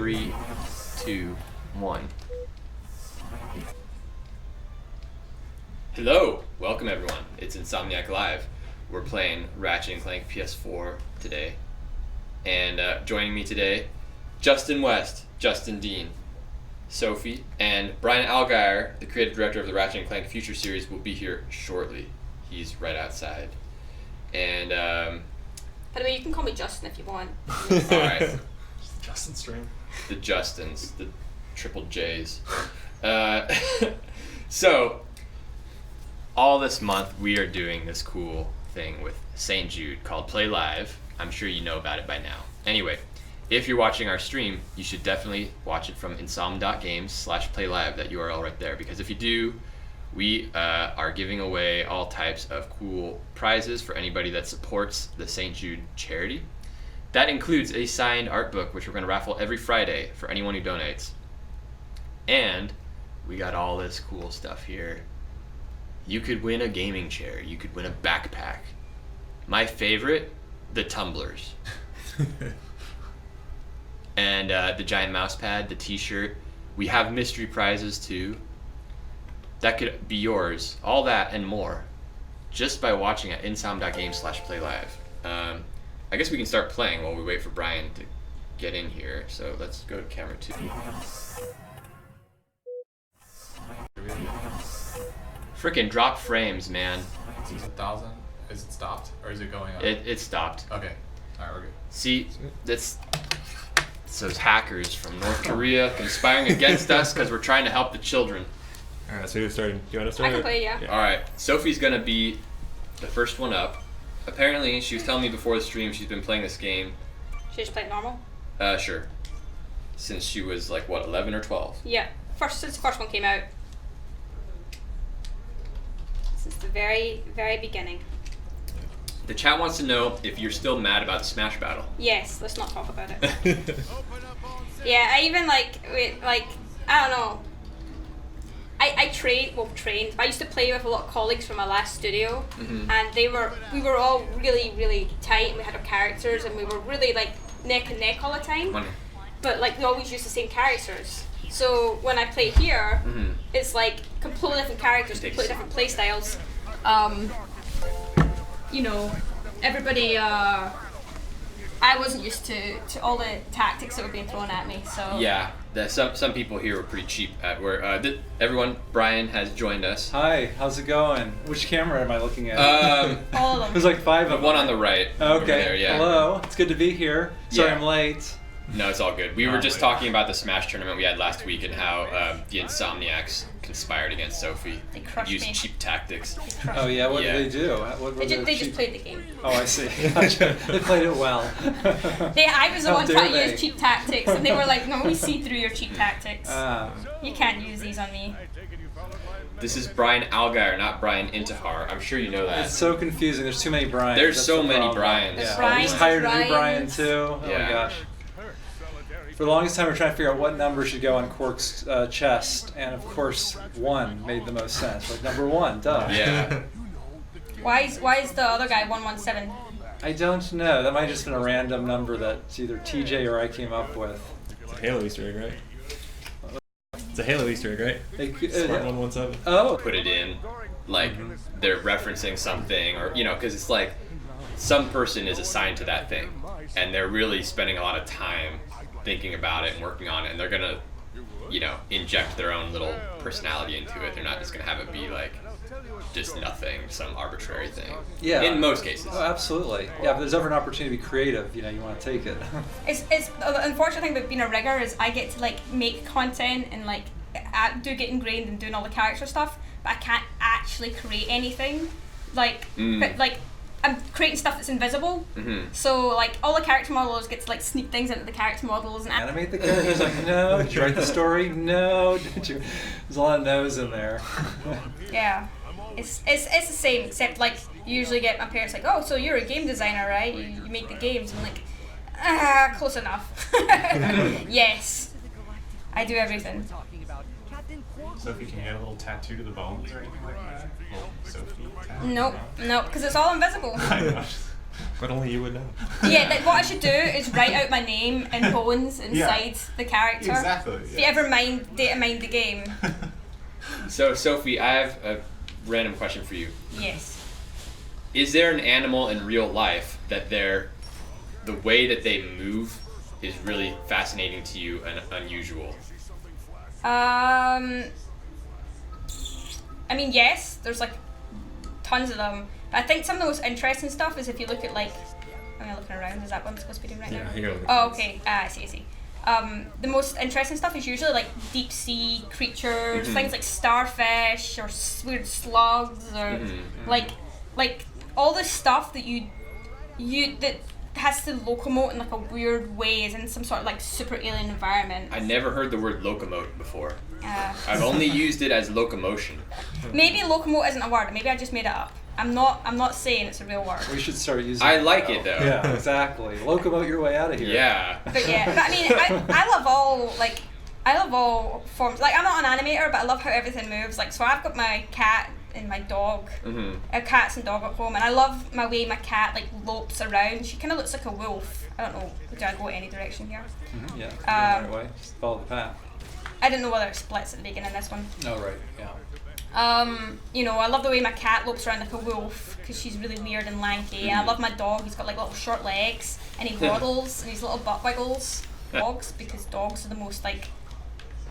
3, 2, 1. Hello! Welcome everyone. It's Insomniac Live. We're playing Ratchet Clank PS4 today. And joining me today, Justin West, Justin Dean, Sophie, and Brian Algeier, the creative director of the Ratchet Clank Future series, will be here shortly. He's right outside. And by the way, you can call me Justin if you want. Alright. Justin stream. The Justins, the triple J's. So, all this month we are doing this cool thing with St. Jude called Play Live. I'm sure you know about it by now. Anyway, if you're watching our stream, you should definitely watch it from insom.games/playlive, that URL right there, because if you do, we are giving away all types of cool prizes for anybody that supports the St. Jude charity. That includes a signed art book, which we're going to raffle every Friday for anyone who donates. And we got all this cool stuff here. You could win a gaming chair. You could win a backpack. My favorite, the tumblers. And the giant mouse pad, the t-shirt. We have mystery prizes too. That could be yours. All that and more, just by watching at insom.games/playlive. I guess we can start playing while we wait for Brian to get in here. So let's go to camera 2. Frickin' drop frames, man. It's 1,000. Is it stopped or is it going up? It stopped. Okay. Alright, we're good. See, it's those hackers from North Korea conspiring against us because we're trying to help the children. Alright, so who's starting? Do you want to start? I can play, yeah. Alright, Sophie's gonna be the first one up. Apparently, she was telling me before the stream she's been playing this game. Should I just play it normal? Sure. Since she was like, what, 11 or 12? Yeah. Since the first one came out. Since the very, very beginning. The chat wants to know if you're still mad about the Smash Battle. Yes, let's not talk about it. Yeah, I even I don't know. I trained. I used to play with a lot of colleagues from my last studio, and we were all really, really tight, and we had our characters, and we were really like neck and neck all the time. Money. But like we always used the same characters. So when I play here, it's like completely different characters, completely different play styles. You know, everybody. I wasn't used to all the tactics that were being thrown at me. So yeah. Some people here were pretty cheap at where everyone. Brian has joined us. Hi, how's it going? Which camera am I looking at? all of them. There's like 5 of The them. one on the right. Okay. Over there, yeah. Hello. It's good to be here. Sorry Yeah. I'm late. No, it's all good. We were just talking about the Smash tournament we had last week and how the Insomniacs conspired against Sophie. They crushed used me. cheap tactics. Oh yeah, what Yeah. did they do? What were They their just cheap- played the game. Oh, I see. They played it well. I was the How one dare trying to they? use cheap tactics, and they were like, "No, we see through your cheap tactics. Ah. You can't use these on me." This is Brian Algeier, not Brian Intihar. I'm sure you know that. It's so confusing. There's too many Brians. There's That's so the many problem. Brians. There's Yeah. Brian, We just hired a new Brian. Brian too. Oh Yeah. my gosh. For the longest time, we were trying to figure out what number should go on Quark's chest, and of course, 1 made the most sense. Like number 1, duh. Yeah. Why is the other guy 117? I don't know. That might have just been a random number that either TJ or I came up with. It's a Halo Easter egg, right? It's a Halo Easter egg, right? Smart 117. Oh. Put it in, like they're referencing something, or because it's like some person is assigned to that thing, and they're really spending a lot of time thinking about it and working on it, and they're gonna, inject their own little personality into it. They're not just gonna have it be like just nothing, some arbitrary thing. Yeah. In most cases. Oh, absolutely. Yeah, but there's ever an opportunity to be creative, you want to take it. It's the unfortunate thing about being a rigger is I get to like make content and like do get ingrained in doing all the character stuff, but I can't actually create anything. But like I'm creating stuff that's invisible. So like all the character models get to like sneak things into the character models and Animate the characters? Like, no. Did you write the story? No. Did you? There's a lot of no's in there. yeah. It's the same, except like you usually get my parents like, oh, so you're a game designer, right? You make the games. I'm like, close enough. Yes, I do everything. Sophie, can you add a little tattoo to the bones or anything like that? Little Sophie tattoo? Nope, because it's all invisible. I know. But only you would know. Yeah, like what I should do is write out my name in bones inside the character. Exactly. If you ever data mined the game. So, Sophie, I have a random question for you. Yes. Is there an animal in real life that the way that they move is really fascinating to you and unusual? I mean, yes, there's like tons of them. But I think some of the most interesting stuff is if you look at like, am I looking around? Is that what I'm supposed to be doing right now? Yeah, you're looking. Oh, okay. I see. The most interesting stuff is usually like deep sea creatures, things like starfish or weird slugs or like all this stuff that that has to locomote in like a weird way is in some sort of like super alien environment. I never heard the word locomote before. I've only used it as locomotion. Maybe locomote isn't a word. Maybe I just made it up. I'm not saying it's a real word. We should start using I it. like it though. Yeah, exactly. Locomote your way out of here. Yeah. But I mean, I love all forms. Like I'm not an animator, but I love how everything moves. Like so, I've got my cat and my dog, cats and dog at home, and I love my way my cat like lopes around. She kind of looks like a wolf. I don't know. Do I go any direction here? Yeah. You're the right way. Just follow the path. I didn't know whether it splits at the beginning of this one. Oh right. Yeah. You know, I love the way my cat lopes around like a wolf because she's really weird and lanky. And I love my dog. He's got like little short legs and he waddles and he's little butt wiggles. Dogs, because dogs are the most like,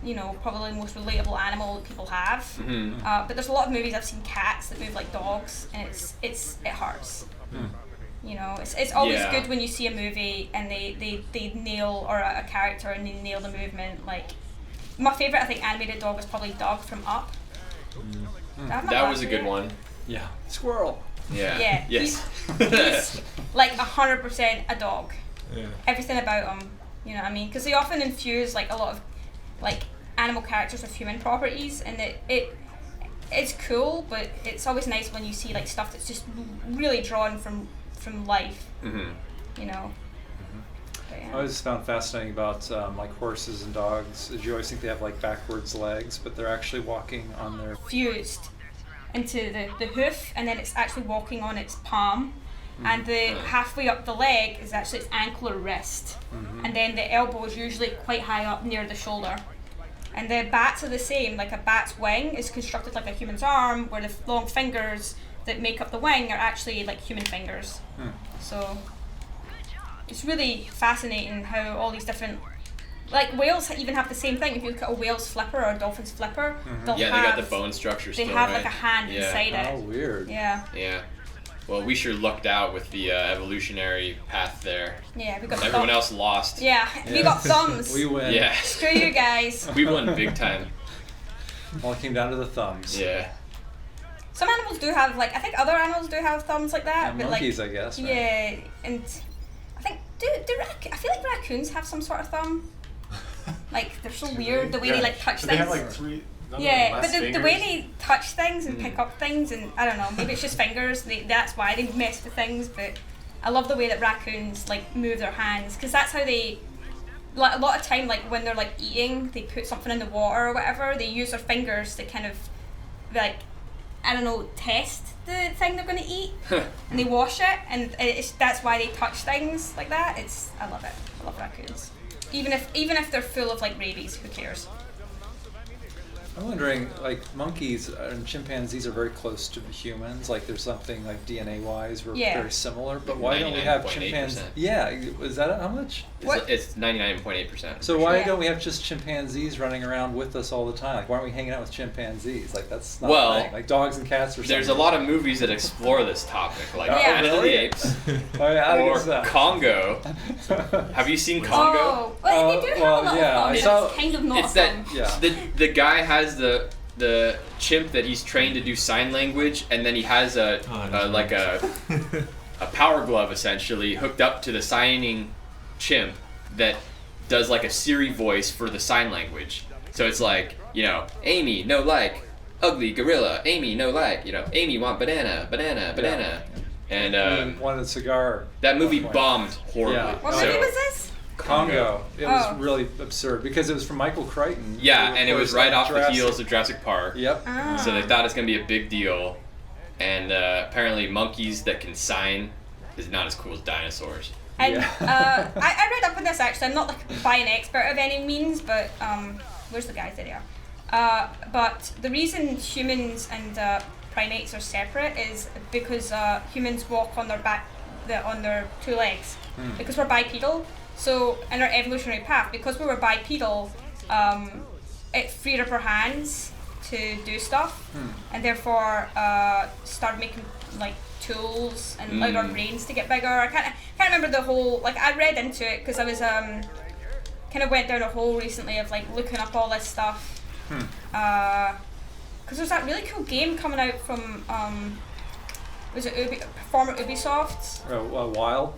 you know, probably the most relatable animal that people have. But there's a lot of movies I've seen cats that move like dogs, and it hurts. You know, it's always good when you see a movie and they nail or a character and they nail the movement. Like my favorite, I think, animated dog was probably Doug from Up. That was a good one. Yeah. Squirrel. Yeah. Yeah. Yes. He's like 100% a dog. Yeah. Everything about him, you know what I mean? Because they often infuse like a lot of like animal characters with human properties, and it's cool, but it's always nice when you see like stuff that's just really drawn from life. You know. But, yeah. I always found fascinating about like horses and dogs is you always think they have like backwards legs, but they're actually walking on their fused into the hoof, and then it's actually walking on its palm, and the halfway up the leg is actually its ankle or wrist, and then the elbow is usually quite high up near the shoulder. And the bats are the same. Like a bat's wing is constructed like a human's arm, where the long fingers that make up the wing are actually like human fingers. So it's really fascinating how all these different, like whales even have the same thing. If you look at a whale's flipper or a dolphin's flipper, they'll They got the bone structure they still, have right? like a hand inside it. Oh, weird. Yeah. Yeah. Well, we sure lucked out with the evolutionary path there. Yeah, we got Everyone thumbs. else lost. Yeah, we got thumbs. We win. Yeah. Screw you guys. We won big time. All it came down to the thumbs. Yeah. Some animals do have like, I think other animals do have thumbs like that. And but monkeys, like, I guess. Right? Yeah, and I think I feel like raccoons have some sort of thumb. Like they're so weird the way they like touch But things. they have like three. Yeah, but the way they touch things and pick up things, and I don't know, maybe it's just fingers. That's why they mess with things. But I love the way that raccoons like move their hands, because that's how they. Like a lot of time, like when they're like eating, they put something in the water or whatever. They use their fingers to kind of, like, I don't know, test the thing they're going to eat, and they wash it, and that's why they touch things like that. I love it. I love raccoons. Even if they're full of like rabies, who cares? I'm wondering, like, monkeys and chimpanzees are very close to humans. Like, there's something like DNA-wise, we're very similar. But why don't we have chimpanzees? Yeah, is that how much? It's 99.8%. So why don't we have just chimpanzees running around with us all the time? Like, why aren't we hanging out with chimpanzees? Like, that's not a thing. Like dogs and cats or something. There's a lot of movies that explore this topic, like Planet of the Apes or Congo. Have you seen Congo? Oh, well, they do have a lot of thumbs. It's kind of not it's that the guy has the chimp that he's trained to do sign language, and then he has a power glove essentially hooked up to the signing chimp that does like a Siri voice for the sign language. So it's like, you know, Amy, no like, ugly gorilla, Amy, no like, you know, Amy want banana. And wanted a cigar. That movie bombed horribly. Yeah. What movie was this? Congo. It was really absurd because it was from Michael Crichton. Yeah, and it was right off the heels of Jurassic Park. Yep. So they thought it's going to be a big deal. And apparently monkeys that can sign is not as cool as dinosaurs. And I read up on this actually. I'm not like by an expert of any means, but where's the guys? There they are. But the reason humans and primates are separate is because humans walk on their back, on their 2 legs, because we're bipedal. So in our evolutionary path, because we were bipedal, it freed up our hands to do stuff, and therefore started making like tools and allowed our brains to get bigger. I can't remember the whole, like I read into it because I was kind of went down a hole recently of like looking up all this stuff. Because there's that really cool game coming out from was it former Ubisoft? Wild?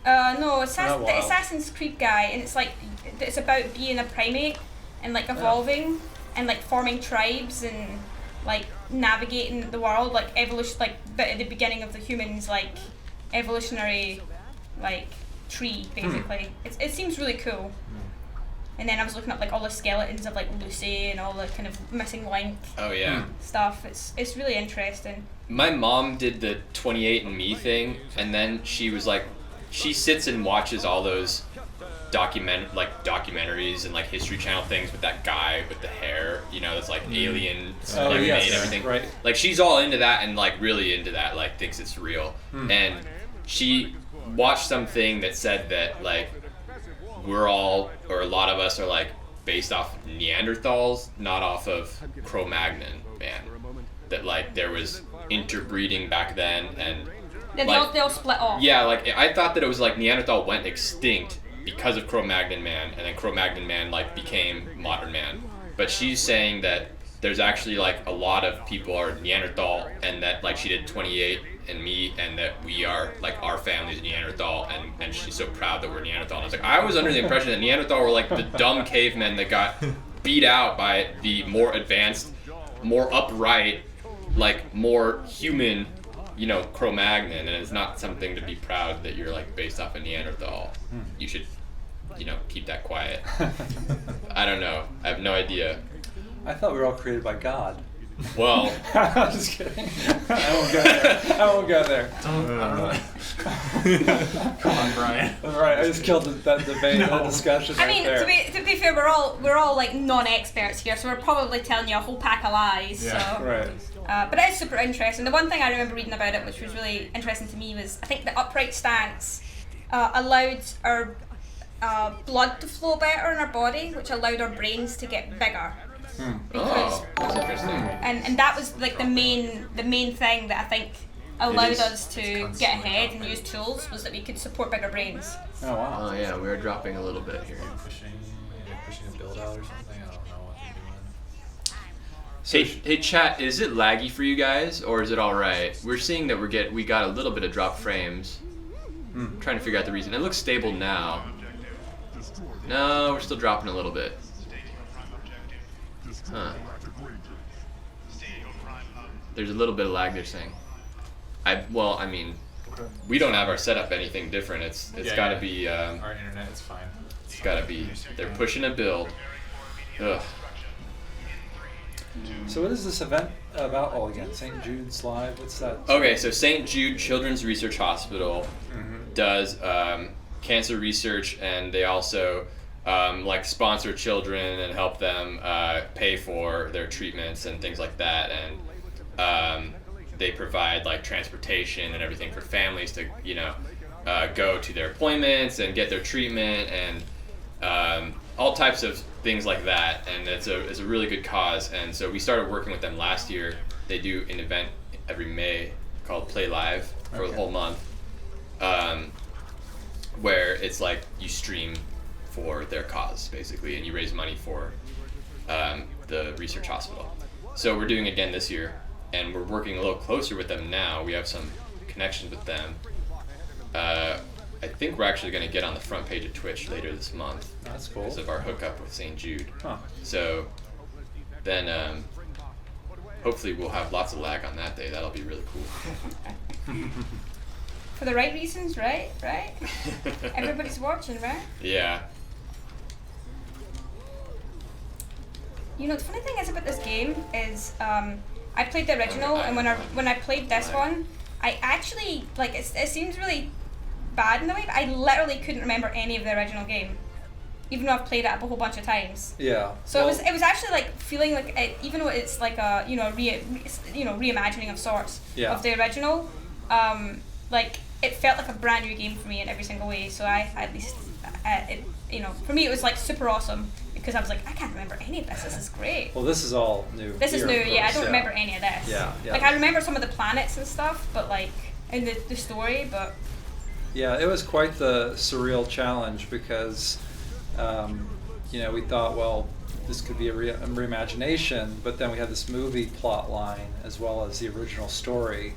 No, the Assassin's Creed guy, and it's about being a primate and like evolving and like forming tribes and like navigating the world, like evolution, like but at the beginning of the humans like evolutionary like tree basically. It seems really cool. And then I was looking up like all the skeletons of like Lucy and all the kind of missing link stuff. It's really interesting. My mom did the 28andMe thing, and then she was like, she sits and watches all those documentaries and like History Channel things with that guy with the hair, you know, that's like alien and everything. Right. Like she's all into that and like really into that, like thinks it's real. And she watched something that said that like we're all, or a lot of us are like based off Neanderthals, not off of Cro-Magnon man. That like there was interbreeding back then, and then like, they all split off. Yeah, like I thought that it was like Neanderthal went extinct because of Cro-Magnon man, and then Cro-Magnon man like became modern man. But she's saying that there's actually like a lot of people are Neanderthal, and that like she did 28andMe, and that we are like our family's Neanderthal, and she's so proud that we're Neanderthal. And I was like, I was under the impression that Neanderthal were like the dumb cavemen that got beat out by the more advanced, more upright, like more human, you know, Cro-Magnon, and it's not something to be proud that you're like based off a Neanderthal. You should, you know, keep that quiet. I don't know. I have no idea. I thought we were all created by God. Well, I'm just kidding. I won't go there. Come on, Brian. All right, I just killed that debate, that discussion. I mean, there. to be fair, we're all like non-experts here, so we're probably telling you a whole pack of lies. Yeah. So. Right. But it is super interesting. The one thing I remember reading about it, which was really interesting to me, was I think the upright stance allowed our blood to flow better in our body, which allowed our brains to get bigger. Oh, that's interesting. And that was like the main thing that I think allowed us to get ahead and use tools, was that we could support bigger brains. Oh wow. Oh yeah, we are dropping a little bit here. Pushing a build out or something. I don't know what they're doing. Hey chat, is it laggy for you guys, or is it all right? We're seeing that we got a little bit of drop frames. Trying to figure out the reason. It looks stable now. No, we're still dropping a little bit. Huh. There's a little bit of lag, they're saying. I mean, we don't have our setup anything different. It's got to be. Our internet is fine. It's got to be. They're pushing a build. Ugh. So what is this event about all again? St. Jude's Live? What's that? Okay, so St. Jude Children's Research Hospital does cancer research, and they also like sponsor children and help them pay for their treatments and things like that, and they provide like transportation and everything for families to, you know, go to their appointments and get their treatment, and all types of things like that. And it's a really good cause, and so we started working with them last year. They do an event every May called Play Live for the whole month, where it's like you stream for their cause basically, and you raise money for the research hospital. So we're doing it again this year, and we're working a little closer with them now. We have some connections with them. I think we're actually going to get on the front page of Twitch later this month. That's cool. Because of our hookup with St. Jude. Huh. So then hopefully we'll have lots of lag on that day. That'll be really cool. For the right reasons, right? Everybody's watching, right? Yeah. You know, the funny thing is about this game is I played the original, and when I played this one, I actually, like, it seems really bad in the way, but I literally couldn't remember any of the original game, even though I've played it a whole bunch of times. Yeah. So it was actually like feeling like even though it's like a reimagining of sorts of the original, like it felt like a brand new game for me in every single way. So I at least for me it was like super awesome because I was like, I can't remember any of this. This is great. Well, this is all new. This is new. Yeah, I don't remember any of this. Yeah. Like I remember some of the planets and stuff, but like in the story, but. Yeah, it was quite the surreal challenge because, we thought, well, this could be a reimagination, but then we had this movie plot line as well as the original story,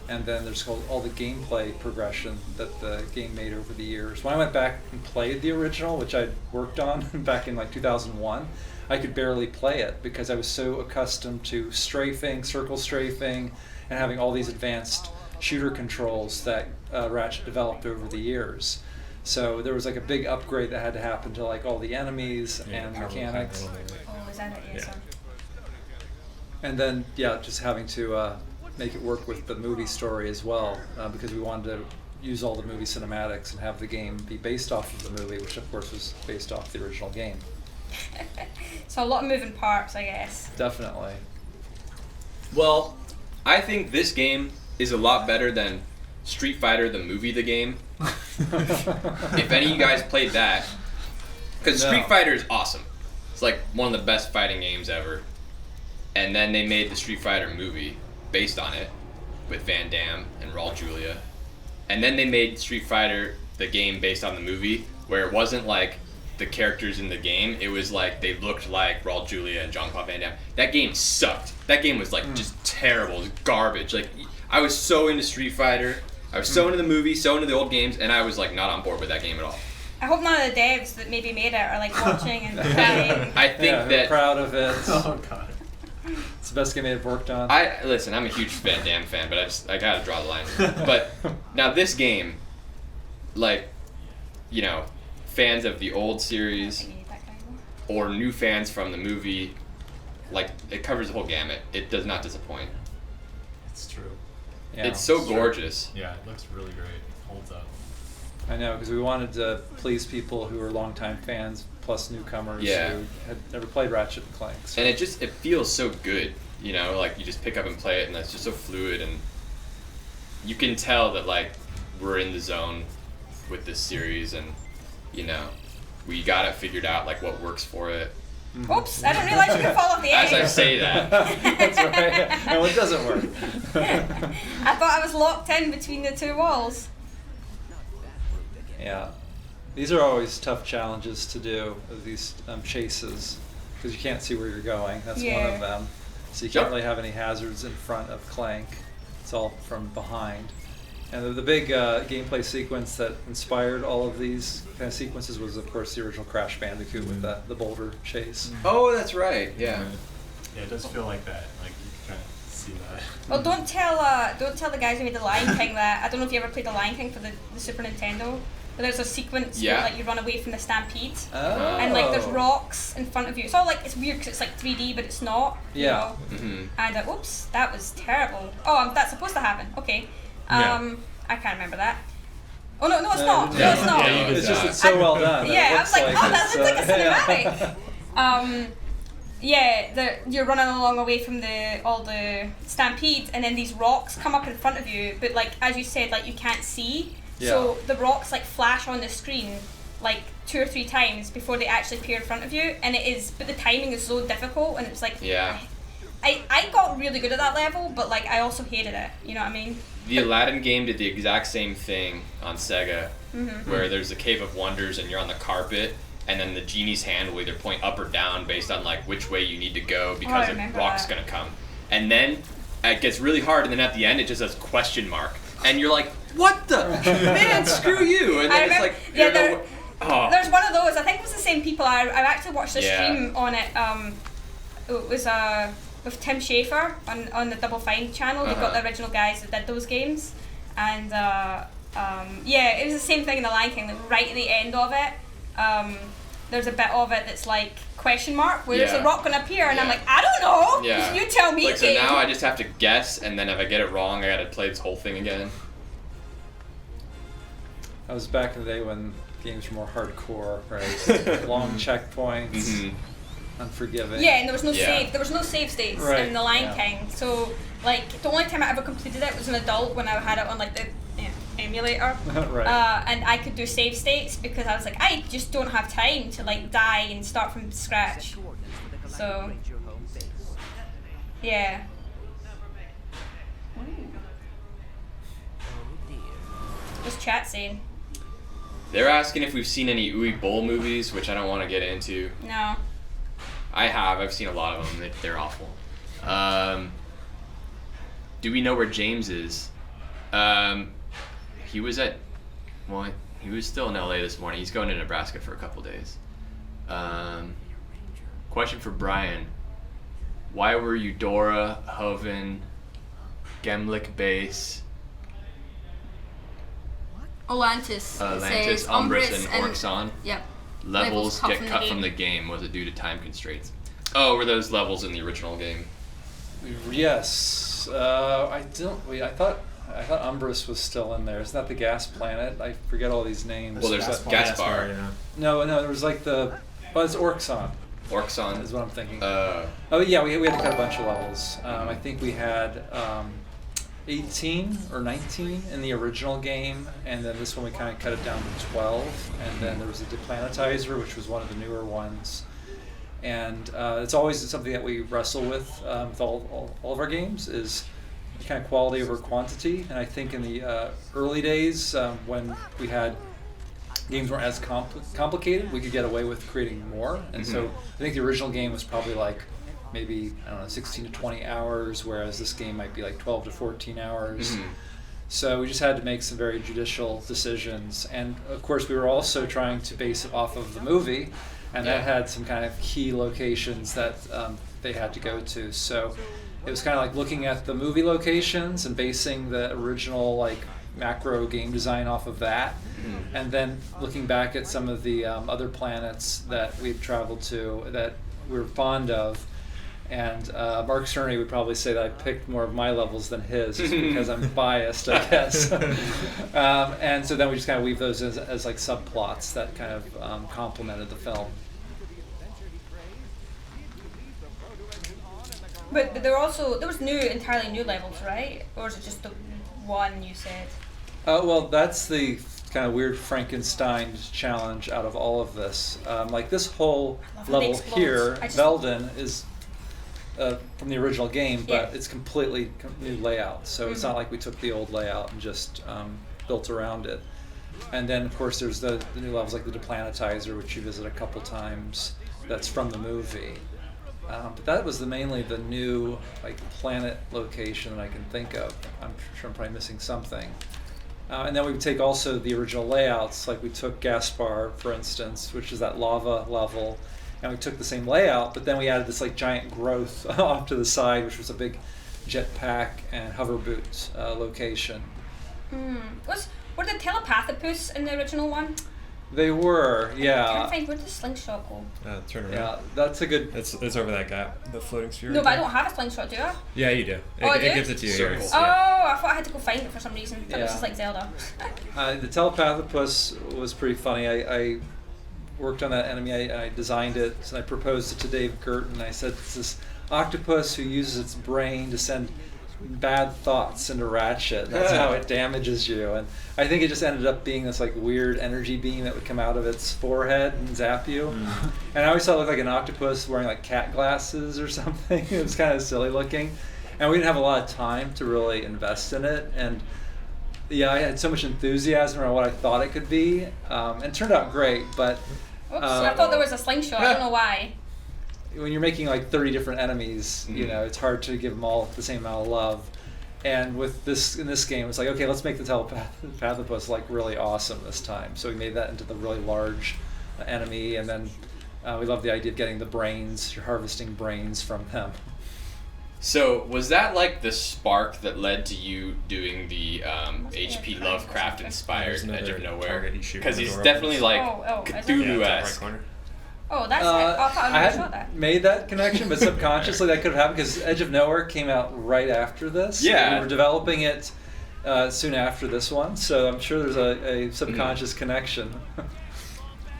and then there's all the gameplay progression that the game made over the years. When I went back and played the original, which I'd worked on back in like 2001, I could barely play it because I was so accustomed to strafing, circle strafing, and having all these advanced shooter controls that Ratchet developed over the years. So there was like a big upgrade that had to happen to like all the enemies and mechanics. Oh, is that it? Yeah. And then just having to make it work with the movie story as well, because we wanted to use all the movie cinematics and have the game be based off of the movie, which of course was based off the original game. So a lot of moving parts, I guess. Definitely. Well, I think this game is a lot better than Street Fighter the movie, the game. If any of you guys played that, because Street Fighter is awesome. It's like one of the best fighting games ever. And then they made the Street Fighter movie based on it with Van Damme and Raul Julia. And then they made Street Fighter the game based on the movie, where it wasn't like the characters in the game, it was like they looked like Raul Julia and Jean-Claude Van Damme. That game sucked. That game was like just terrible. It was garbage. Like I was so into Street Fighter, I was so into the movie, so into the old games, and I was like not on board with that game at all. I hope none of the devs that maybe made it are like watching and crying. I think that proud of it. Oh god. It's the best game they've worked on. Listen, I'm a huge Van Damme fan, but I gotta draw the line. But now this game, like, fans of the old series or new fans from the movie, like, it covers the whole gamut. It does not disappoint. It's true. Yeah, it's so gorgeous. Yeah, it looks really great. Holds up. I know, because we wanted to please people who are longtime fans plus newcomers who had never played Ratchet and Clank. So. And it feels so good, like you just pick up and play it, and it's just so fluid, and you can tell that like we're in the zone with this series, and we got it figured out, like what works for it. Oops, I didn't realize you could fall off the edge. As I say that. That's right. No, it doesn't work. I thought I was locked in between the two walls. Yeah. These are always tough challenges to do, these chases, because you can't see where you're going. That's one of them. So you can't really have any hazards in front of Clank. It's all from behind. And the big gameplay sequence that inspired all of these kind of sequences was, of course, the original Crash Bandicoot with the boulder chase. Oh, that's right. Yeah. Yeah, it does feel like that. Like you can kind of see that. Well, don't tell the guys who made the Lion King that. I don't know if you ever played the Lion King for the Super Nintendo. But there's a sequence where like you run away from the stampede, and like there's rocks in front of you. It's all like, it's weird because it's like 3D, but it's not. Yeah. Mm-hmm. And oops, that was terrible. Oh, that's supposed to happen. Okay. I can't remember that. Oh no, it's not. No, it's not. Yeah, it's just it's so well done. Yeah, I was like, that looks like a cinematic. You're running along away from all the stampede, and then these rocks come up in front of you. But like as you said, like you can't see. Yeah. So the rocks like flash on the screen like 2 or 3 times before they actually appear in front of you, but the timing is so difficult, and it's like I got really good at that level, but like I also hated it. You know what I mean? The Aladdin game did the exact same thing on Sega, where there's a Cave of Wonders and you're on the carpet, and then the genie's hand will either point up or down based on like which way you need to go because a rock's gonna come, and then it gets really hard, and then at the end it just says question mark, and you're like, what the man, screw you, and then it's like there's one of those. I think it was the same people. I actually watched a stream on it. It was with Tim Schafer on the Double Fine channel. They've got the original guys that did those games, and it was the same thing in the Lion King. Like right at the end of it, there's a bit of it that's like question mark, where there's a rock gonna appear, and I'm like, I don't know. Yeah. You tell me. Like, so now I just have to guess, and then if I get it wrong, I gotta play this whole thing again. I was back in the day when games were more hardcore, right? Long checkpoints, unforgiving. Yeah, and there was no save. There was no save states in the Lion King. So like the only time I ever completed it was an adult when I had it on like the emulator. Right. And I could do save states because I was like, I just don't have time to like die and start from scratch. So yeah. What's chat saying? They're asking if we've seen any Uwe Boll movies, which I don't want to get into. No. I have. I've seen a lot of them. They're awful. Do we know where James is? He was still in LA this morning. He's going to Nebraska for a couple days. Question for Brian. Why were Eudora, Hoven, Gemlik Base, Atlantis, Umbris, and Orxon Yep. levels get cut from the game? Was it due to time constraints? Oh, were those levels in the original game? Yes. I thought Umbris was still in there. Isn't that the gas planet? I forget all these names. Well, there's Gaspar. Yeah. No, there was like it's Orxon. Orxon Is what I'm thinking. Oh yeah, we had to cut a bunch of levels. I think we had 18 or 19 in the original game, and then this one we kind of cut it down to 12, and then there was a Deplanetizer, which was one of the newer ones. And it's always something that we wrestle with all of our games is kind of quality over quantity. And I think in the early days when we had games weren't as complicated, we could get away with creating more. And so I think the original game was probably like maybe, I don't know, 16 to 20 hours, whereas this game might be like 12 to 14 hours. So we just had to make some very judicial decisions. And of course we were also trying to base it off of the movie, and that had some kind of key locations that they had to go to. So it was kind of like looking at the movie locations and basing the original like macro game design off of that, and then looking back at some of the other planets that we'd traveled to that we were fond of. And Mark Cerny would probably say that I picked more of my levels than his, just because I'm biased, I guess. And so then we just kind of weave those as like subplots that kind of complemented the film. But there was entirely new levels, right? Or is it just the one you said? Well, that's the kind of weird Frankenstein challenge out of all of this. Like this whole level here, Veldin, is from the original game, but it's completely new layout. So it's not like we took the old layout and just built around it. And then, of course, there's the new levels like the Deplanetizer, which you visit a couple times. That's from the movie. But that was mainly the new like planet location that I can think of. I'm sure I'm probably missing something. And then we would take also the original layouts, like we took Gaspar, for instance, which is that lava level, and we took the same layout, but then we added this like giant growth off to the side, which was a big jetpack and hover boot location. Were the Telepathopus in the original one? They were, yeah. I can't find where the slingshot go. Turn around. Yeah, that's a good. It's over that gap, the floating sphere. No, but I don't have a slingshot, do I? Yeah, you do. It gives it to you here. Oh, I thought I had to go find it for some reason. I thought this was like Zelda. The Telepathopus was pretty funny. I worked on that enemy. I designed it, and I proposed it to Dave Girton. I said, it's this octopus who uses its brain to send bad thoughts into Ratchet. That's how it damages you. And I think it just ended up being this like weird energy beam that would come out of its forehead and zap you. And I always thought it looked like an octopus wearing like cat glasses or something. It was kind of silly looking. And we didn't have a lot of time to really invest in it. And yeah, I had so much enthusiasm around what I thought it could be. And it turned out great, but Oops, I thought there was a slingshot. I don't know why. When you're making like 30 different enemies, you know, it's hard to give them all the same amount of love. And with this, in this game, it's like, okay, let's make the Telepathopus like really awesome this time. So we made that into the really large enemy, and then we love the idea of getting the brains. You're harvesting brains from them. So was that like the spark that led to you doing the H.P. Lovecraft inspired Edge of Nowhere? Because he's definitely like Cthulhu-esque. Oh, that's it. I thought I hadn't that. Made that connection, but subconsciously that could have happened because Edge of Nowhere came out right after this. Yeah. We were developing it soon after this one, so I'm sure there's a subconscious connection.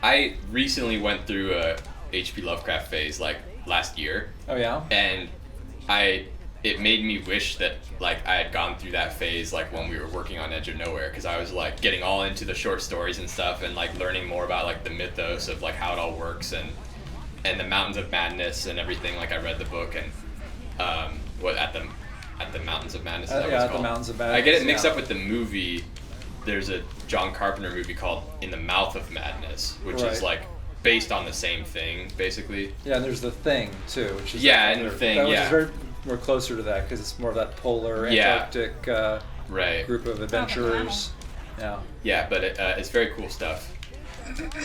I recently went through a H.P. Lovecraft phase like last year. Oh yeah? And it made me wish that like I had gone through that phase like when we were working on Edge of Nowhere, because I was like getting all into the short stories and stuff and like learning more about like the mythos of like how it all works and the Mountains of Madness and everything. Like I read the book and what at the Mountains of Madness. Is that what it's at called? the Mountains of Madness. I get it mixed up with the movie. There's a John Carpenter movie called In the Mouth of Madness, which is like based on the same thing, basically. Yeah, and there's The Thing too, which is and The Thing, which is very more closer to that because it's more of that polar Antarctic group of adventurers. Yeah, but it's very cool stuff.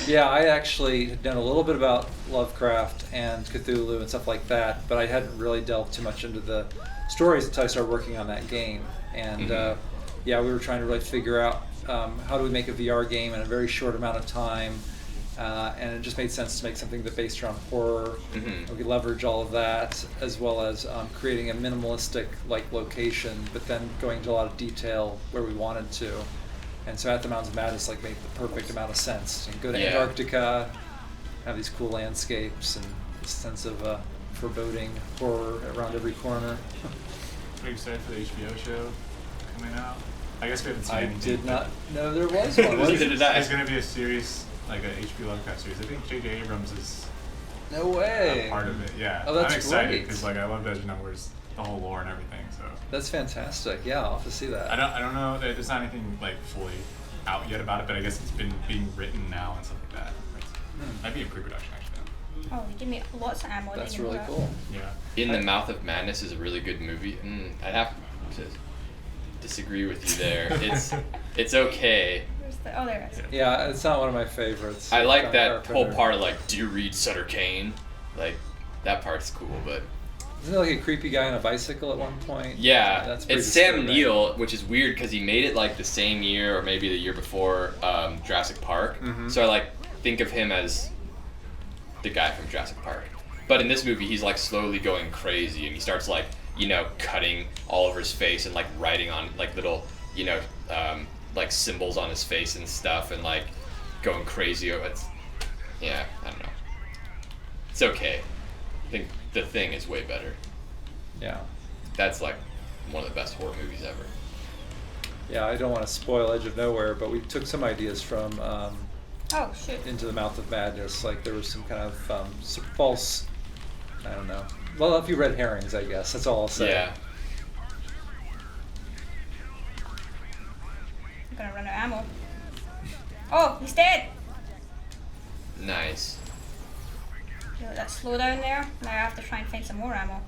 Yeah, I actually had done a little bit about Lovecraft and Cthulhu and stuff like that, but I hadn't really delved too much into the stories until I started working on that game. And we were trying to really figure out how do we make a VR game in a very short amount of time. And it just made sense to make something that's based around horror. We could leverage all of that, as well as creating a minimalistic like location, but then going into a lot of detail where we wanted to. And so At the Mountains of Madness like made the perfect amount of sense. You go to Antarctica, have these cool landscapes, and this sense of foreboding horror around every corner. Are you excited for the HBO show coming out? I guess we haven't seen anything. I did not know there was one. There's going to be a series, like a HP Lovecraft series. I think J.J. Abrams is no way a part of it. Yeah, oh, that's I'm excited because like I love Edge of Nowhere's the whole lore and everything. So that's fantastic. Yeah, I'll have to see that. I don't know. There's not anything like fully out yet about it, but I guess it's been being written now and stuff like that. Might be in pre-production actually. Oh, you give me lots of ammo. That's really cool. Yeah. In the Mouth of Madness is a really good movie. I'd have to disagree with you there. It's okay. There it is. Yeah, it's not one of my favorites. I like that whole part of like, do you read Sutter Kane? Like, that part's cool, but... Isn't it like a creepy guy on a bicycle at one point? Yeah, that's it's Sam Neill, which is weird because he made it like the same year or maybe the year before Jurassic Park. So I like think of him as the guy from Jurassic Park. But in this movie, he's like slowly going crazy and he starts like, cutting all over his face and like writing on like little, like symbols on his face and stuff and like going crazy over it. Yeah, I don't know. It's okay. I think The Thing is way better. Yeah. That's like one of the best horror movies ever. Yeah, I don't want to spoil Edge of Nowhere, but we took some ideas from Into the Mouth of Madness. Like there was some kind of false, I don't know. Well, a few red herrings, I guess. That's all I'll say. Yeah. I'm gonna run out of ammo. Oh, he's dead! Nice. That slowdown there. Now I have to try and find some more ammo.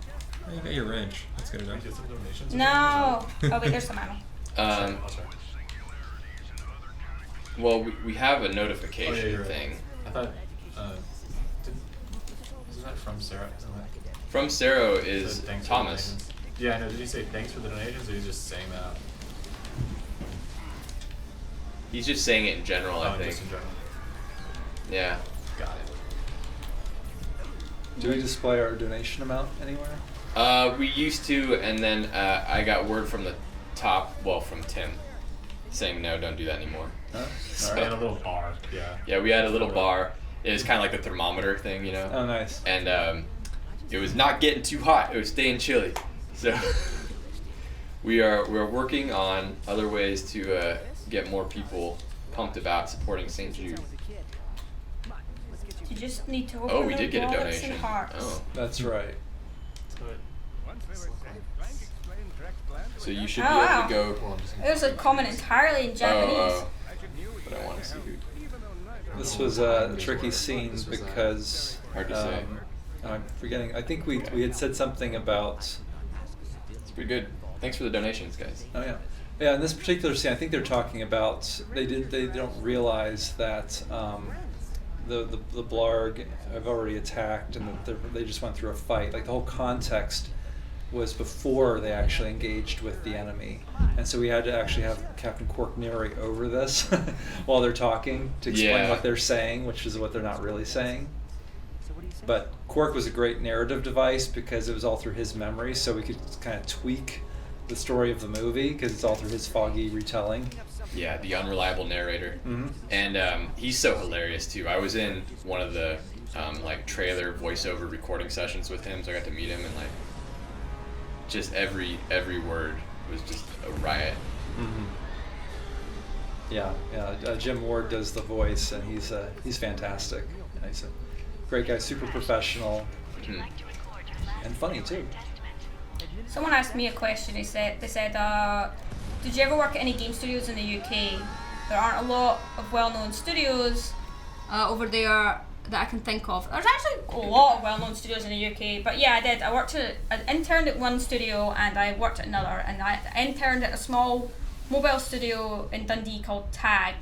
Oh, you got your wrench. That's good enough. No! Oh wait, there's some ammo. Well, we have a notification thing. I thought, isn't that from Sarah? From Sarah is Thomas. Yeah, no, did he say thanks for the donations or he's just saying that? He's just saying it in general, I think. Just in general. Yeah. Got it. Do we display our donation amount anywhere? We used to, and then I got word from the top, from Tim, saying no, don't do that anymore. Huh? So, We had a little bar, yeah. Yeah, we had a little bar. It was kind of like the thermometer thing, Oh, nice. And it was not getting too hot. It was staying chilly. So we're working on other ways to get more people pumped about supporting St. Jude. You just need to open Oh, we did get a wallets donation. and hearts. Oh, That's right. so you should Oh, be wow. able to go. It was a comment entirely in Japanese. But I want to see who. This was a tricky scene because Hard to say. I'm forgetting. I think we had said something about. It's pretty good. Thanks for the donations, guys. Oh yeah, yeah. In this particular scene, I think they're talking about they don't realize that the Blarg have already attacked and that they just went through a fight. Like the whole context was before they actually engaged with the enemy, and so we had to actually have Captain Quark narrate over this while they're talking to explain what they're saying, which is what they're not really saying. But Quark was a great narrative device because it was all through his memory, so we could kind of tweak the story of the movie because it's all through his foggy retelling. Yeah, the unreliable narrator. Mm-hmm. And he's so hilarious too. I was in one of the like trailer voiceover recording sessions with him, so I got to meet him, and like just every word was just a riot. Mm-hmm. Yeah. Jim Ward does the voice, and he's fantastic. He's a great guy, super professional, and funny too. Someone asked me a question. They said, did you ever work at any game studios in the UK? There aren't a lot of well-known studios over there that I can think of. There's actually a lot of well-known studios in the UK, but yeah, I did. I interned at one studio and I worked at another, and I interned at a small mobile studio in Dundee called Tag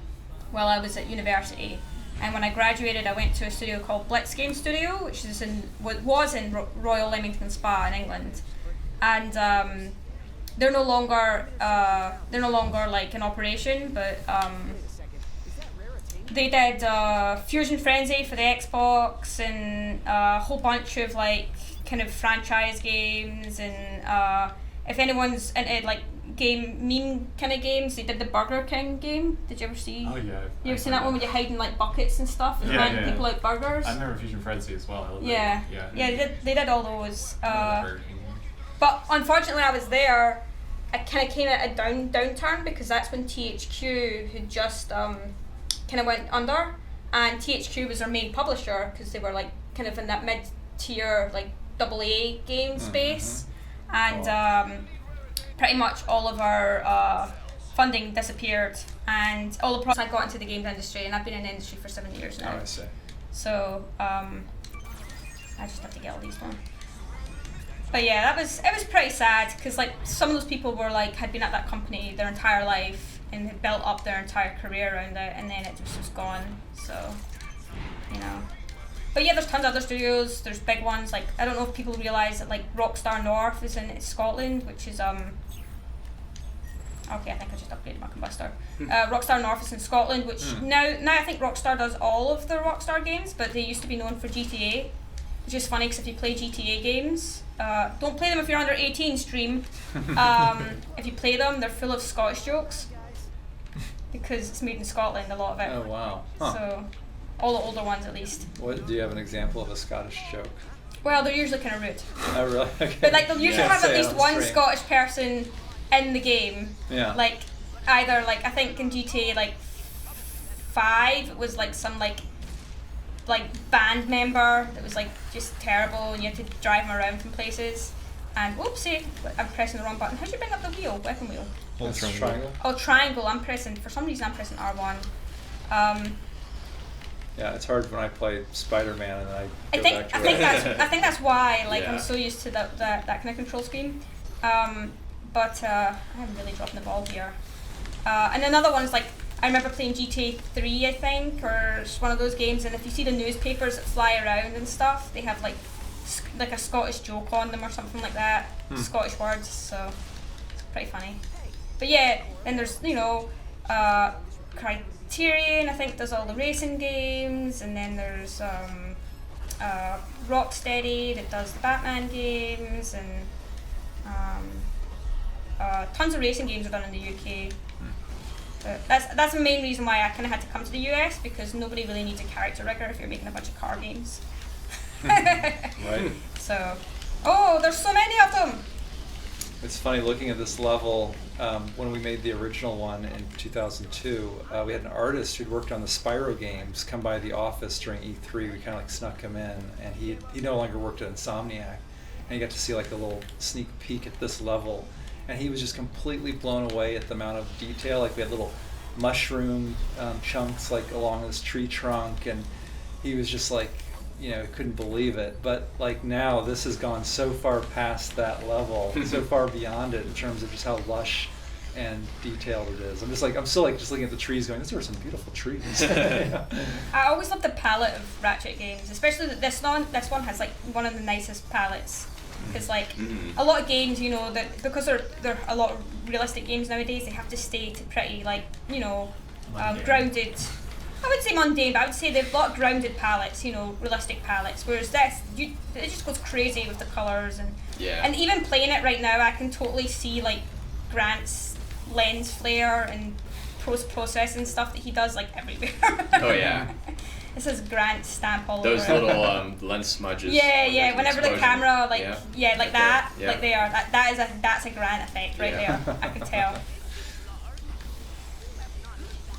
while I was at university. And when I graduated, I went to a studio called Blitz Game Studio, which was in Royal Leamington Spa in England, and they're no longer like in operation, but they did Fusion Frenzy for the Xbox and a whole bunch of like kind of franchise games, and if anyone's into like meme kind of games, they did the Burger King game. Did you ever see? Oh yeah. You ever seen that one where you hide in like buckets and stuff and hand people out burgers? I remember Fusion Frenzy as well. Yeah. They did all those. But unfortunately, when I was there, I kind of came at a downturn because that's when THQ had just kind of went under, and THQ was our main publisher because they were like kind of in that mid-tier like AA game space, and pretty much all of our funding disappeared, and all the products I got into the games industry, and I've been in the industry for 7 years now. Oh, I see. So I just have to get all these done. But yeah, it was pretty sad because like some of those people were like had been at that company their entire life and had built up their entire career around it, and then it just was gone. So, you know. But yeah, there's tons of other studios. There's big ones like, I don't know if people realise that like Rockstar North is in Scotland, which is okay, I think I just upgraded my combustor. Rockstar North is in Scotland, which now I think Rockstar does all of the Rockstar games, but they used to be known for GTA, which is funny because if you play GTA games, don't play them if you're under 18 stream. If you play them, they're full of Scottish jokes because it's made in Scotland, a lot of it. Oh wow. Huh. So, all the older ones at least. What, do you have an example of a Scottish joke? Well, they're usually kind of rude. Oh really? Okay. But like they'll usually have at Say it least on one stream. Scottish person in the game. Yeah. Like either like I think in GTA like 5 it was like some like band member that was like just terrible, and you had to drive them around from places. And whoopsie, I'm pressing the wrong button. How do you bring up the wheel? Weapon wheel. Hold That's triangle. Oh, triangle. For some reason I'm pressing R1. Yeah, it's hard when I play Spider-Man and I think that's why like Yeah. I'm so used to that kind of control scheme. But I'm really dropping the ball here. And another one is like I remember playing GTA 3, I think, or it's one of those games, and if you see the newspapers that fly around and stuff, they have like a Scottish joke on them or something like that, Scottish words, so it's pretty funny. But yeah, then there's, you know, Criterion, I think, does all the racing games, and then there's Rocksteady that does the Batman games, and tons of racing games are done in the UK. That's the main reason why I kind of had to come to the US, because nobody really needs a character rigger if you're making a bunch of car games. Right. So, there's so many of them. It's funny looking at this level. When we made the original one in 2002, we had an artist who'd worked on the Spyro games come by the office during E3. We kind of like snuck him in, and he no longer worked at Insomniac, and he got to see like a little sneak peek at this level. And he was just completely blown away at the amount of detail. Like we had little mushroom chunks like along this tree trunk, and he was just like, you know, couldn't believe it. But like now this has gone so far past that level, so far beyond it in terms of just how lush and detailed it is. I'm still like just looking at the trees going, these are some beautiful trees. I always love the palette of Ratchet games, especially this one has like one of the nicest palettes. Because like a lot of games, you know, that because they're a lot of realistic games nowadays, they have to stay to pretty like, you know, grounded. I would say mundane, but I would say they've a lot of grounded palettes, you know, realistic palettes. Whereas this, it just goes crazy with the colours and even playing it right now, I can totally see like Grant's lens flare and post-processing stuff that he does like everywhere. Oh yeah. It says Grant stamp all Those over. little lens smudges. Yeah. Whenever the camera, like like that, Yeah. like they are. That's a Grant effect right there. I can tell.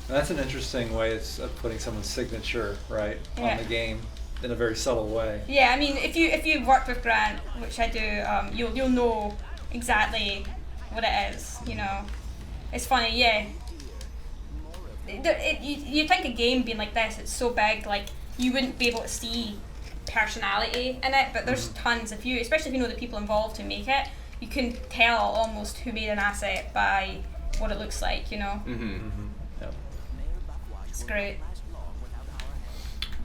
That's an interesting way of putting someone's signature on the game in a very subtle way. Yeah, I mean, if you've worked with Grant, which I do, you'll know exactly what it is. You know, it's funny. Yeah. You think a game being like this, it's so big, like you wouldn't be able to see personality in it, but there's tons. Especially if you know the people involved who make it, you can tell almost who made an asset by what it looks like. You know. Yep. It's great.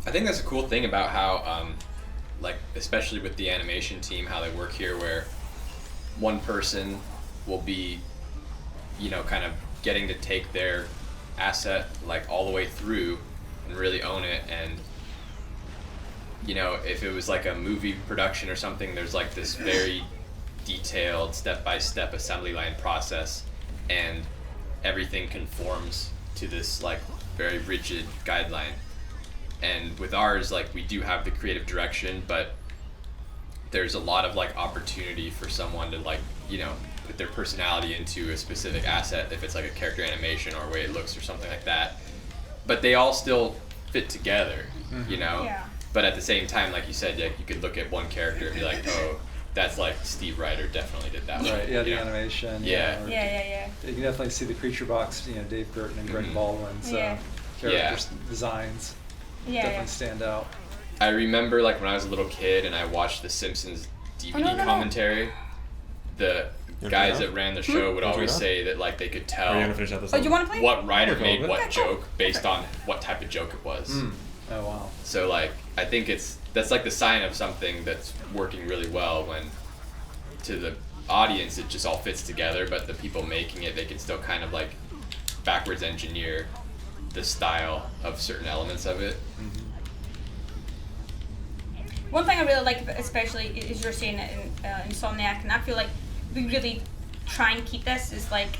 I think that's a cool thing about how, like, especially with the animation team, how they work here, where one person will be, kind of getting to take their asset, like, all the way through and really own it. And, if it was like a movie production or something, there's like this very detailed step-by-step assembly line process, and everything conforms to this, like, very rigid guideline. And with ours, like, we do have the creative direction, but there's a lot of like opportunity for someone to like, put their personality into a specific asset, if it's like a character animation or a way it looks or something like that. But they all still fit together, Yeah. But at the same time, like you said, like, you could look at one character and be like, oh, that's like Steve Ryder definitely did that one. Right, yeah, the animation. Yeah. You can definitely see the creature box, Dave Burton and Greg Baldwin's character designs definitely stand out. I remember like when I was a little kid and I watched the Simpsons DVD commentary, the guys that ran the show would always say that like they could tell Do you want to play? what writer made what joke based on what type of joke it was. Oh wow. So like I think that's like the sign of something that's working really well, when to the audience it just all fits together, but the people making it, they can still kind of like backwards engineer the style of certain elements of it. One thing I really like, especially is you're saying it in Insomniac, and I feel like we really try and keep this, is like,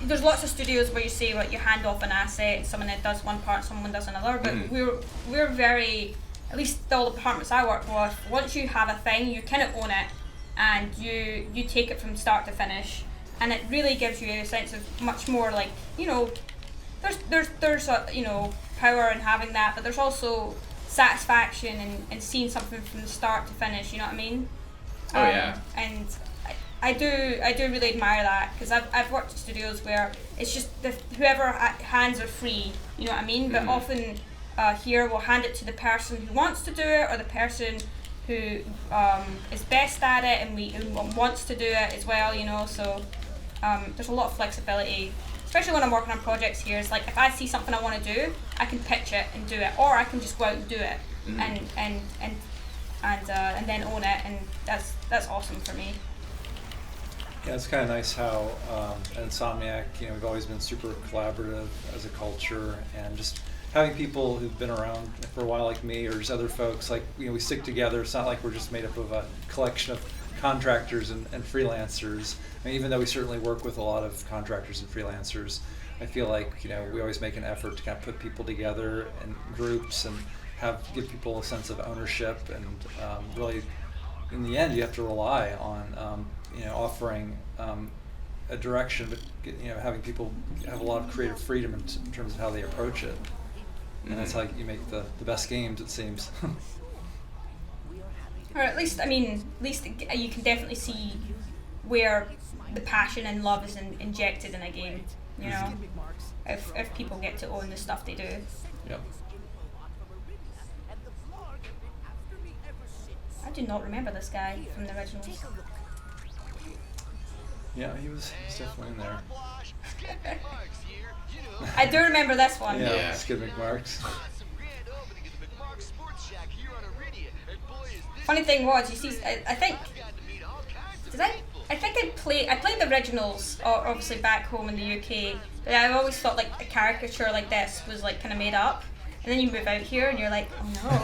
there's lots of studios where you say like you hand off an asset, someone that does one part, someone does another, but we're very, at least all the departments I work with, once you have a thing, you kind of own it, and you take it from start to finish, and it really gives you a sense of much more like, there's power in having that, but there's also satisfaction in seeing something from the start to finish. You know what I mean? And I do really admire that, because I've worked at studios where it's just whoever hands are free. You know what I mean? But often here we'll hand it to the person who wants to do it, or the person who is best at it and who wants to do it as well. So there's a lot of flexibility. Especially when I'm working on projects here, it's like if I see something I want to do, I can pitch it and do it, or I can just go out and do it, and then own it, and that's awesome for me. Yeah, it's kind of nice how at Insomniac, we've always been super collaborative as a culture, and just having people who've been around for a while like me, or just other folks, like we stick together. It's not like we're just made up of a collection of contractors and freelancers. I mean, even though we certainly work with a lot of contractors and freelancers, I feel like we always make an effort to kind of put people together in groups and give people a sense of ownership, and really, in the end, you have to rely on offering a direction, but having people have a lot of creative freedom in terms of how they approach it, and that's how you make the best games, it seems. Or at least you can definitely see where the passion and love is injected in a game, if people get to own the stuff they do. Yep. I do not remember this guy from the originals. Yeah, he was definitely in there. I do remember this one. Yeah. Skid McMarks. Funny thing was, you see, I think I played the originals, obviously back home in the UK, but I always thought like a caricature like this was like kind of made up, and then you move out here and you're like, oh no.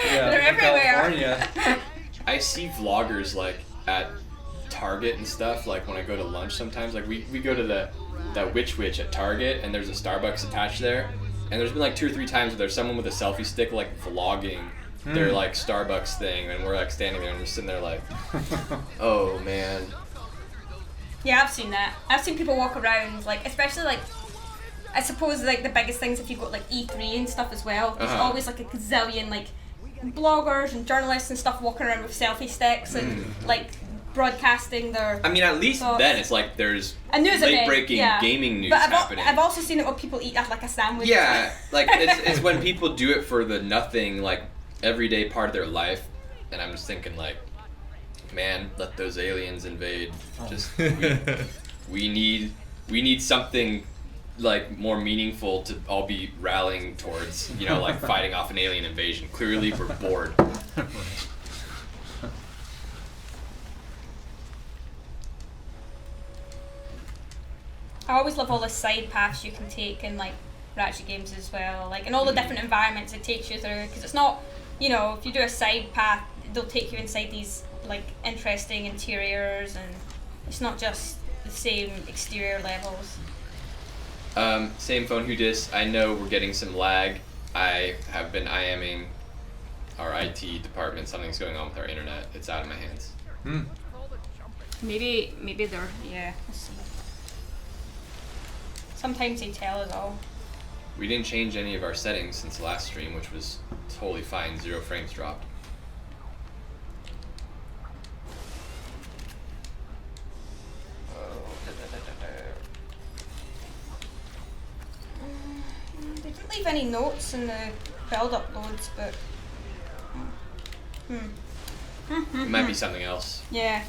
They're everywhere. California. I see vloggers like at Target and stuff, like when I go to lunch sometimes, like we go to that Witch at Target, and there's a Starbucks attached there, and there's been like 2 or 3 times where there's someone with a selfie stick like vlogging their like Starbucks thing, and we're like standing there and just sitting there like, oh man. Yeah, I've seen that. I've seen people walk around, like, especially like, I suppose like the biggest things if you go to like E3 and stuff as well. There's always like a gazillion like bloggers and journalists and stuff walking around with selfie sticks and like broadcasting their. I mean, at least thoughts. then it's like there's a news late-breaking gaming news happening. I've also seen it where people eat like a sandwich. Yeah, like it's when people do it for the nothing, like everyday part of their life, and I'm just thinking like, man, let those aliens invade. Just we need something like more meaningful to all be rallying towards, you know, like fighting off an alien invasion. Clearly we're bored. I always love all the side paths you can take in like Ratchet games as well, like and all the different environments it takes you through, because it's not, you know, if you do a side path they'll take you inside these like interesting interiors, and it's not just the same exterior levels. Same phone who dis. I know we're getting some lag. I have been IMing our IT department. Something's going on with our internet. It's out of my hands. Maybe they're let's see. Sometimes they tell us all. We didn't change any of our settings since the last stream, which was totally fine. 0 frames dropped. They didn't leave any notes in the build uploads, but It might be something else. yeah.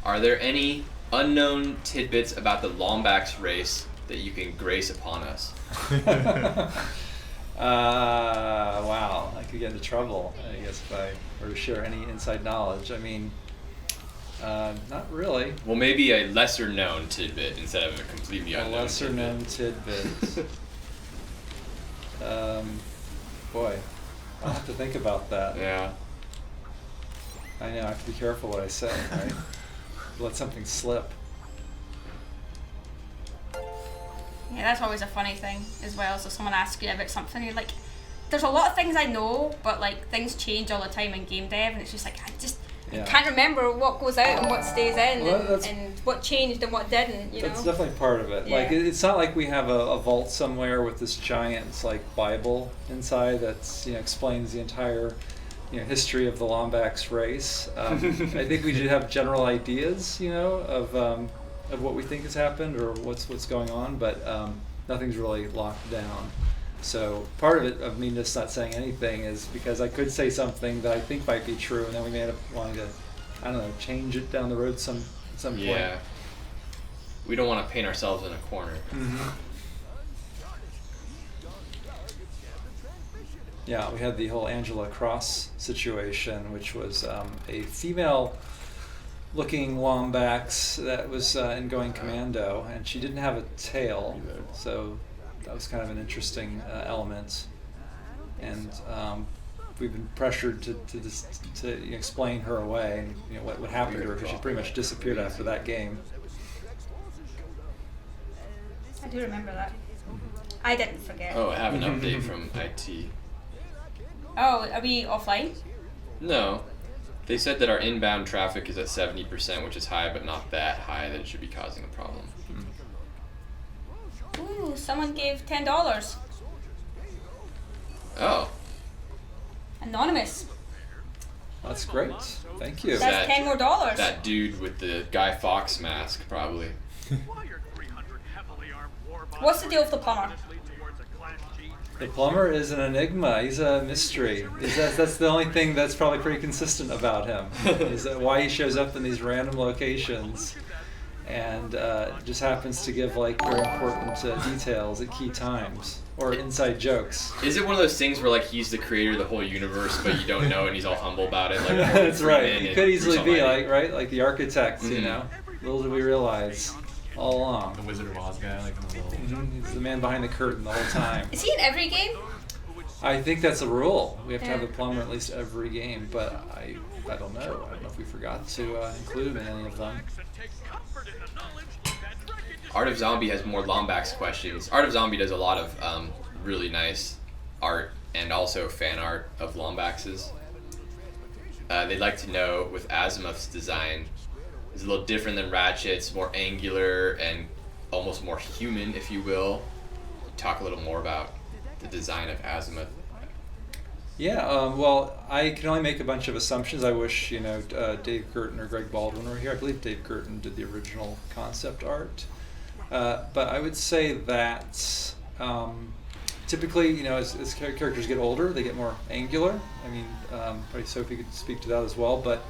Are there any unknown tidbits about the Lombax race that you can grace upon us? Wow, I could get into trouble, I guess, if I were to share any inside knowledge. I mean, not really. Well, maybe a lesser known tidbit instead of a completely unknown lesser known tidbit. Boy, I'll have to think about that. Yeah. I know, I have to be careful what I say, right? Let something slip. Yeah, that's always a funny thing as well. So someone asks you about something, you're like, there's a lot of things I know, but like things change all the time in game dev, and it's just like I can't remember what goes out and what stays in, and what changed and what didn't. That's definitely part of it. Yeah. Like it's not like we have a vault somewhere with this giant like Bible inside that's explains the entire history of the Lombax race. I think we should have general ideas, of what we think has happened or what's going on, but nothing's really locked down. So part of it, of me just not saying anything, is because I could say something that I think might be true, and then we may end up wanting to, I don't know, change it down the road some point. Yeah. We don't want to paint ourselves in a corner. Mm-hmm. Yeah, we had the whole Angela Cross situation, which was a female-looking Lombax that was in Going Commando, and she didn't have a tail, so that was kind of an interesting element. And we've been pressured to explain her away, and what happened to her, because she pretty much disappeared after that game. I do remember that. I didn't forget. Oh, I have an update from IT. Oh, are we offline? No. They said that our inbound traffic is at 70%, which is high, but not that high that it should be causing a problem. Ooh, someone gave $10. Oh. Anonymous. That's great. Thank you. That's $10 more. That dude with the Guy Fawkes mask, probably. What's the deal with the plumber? The plumber is an enigma. He's a mystery. That's the only thing that's probably pretty consistent about him, is that why he shows up in these random locations and just happens to give like very important details at key times, or inside jokes. Is it one of those things where like he's the creator of the whole universe, but you don't know, and he's all humble about it? Like that's right. He could easily be like the architect. Little do we realize. all along. The Wizard of Oz guy, like in the little. He's the man behind the curtain the whole time. Is he in every game? I think that's a rule. We have to have the plumber at least every game, but I don't know. I don't know if we forgot to include him in any of them. Art of Zombie has more Lombax questions. Art of Zombie does a lot of really nice art and also fan art of Lombaxes. They'd like to know, with Azimuth's design, is a little different than Ratchet's, more angular and almost more human, if you will. Talk a little more about the design of Azimuth. Yeah, well, I can only make a bunch of assumptions. I wish, Dave Girton or Greg Baldwin were here. I believe Dave Girton did the original concept art. But I would say that typically, as characters get older, they get more angular. I mean, probably Sophie could speak to that as well. But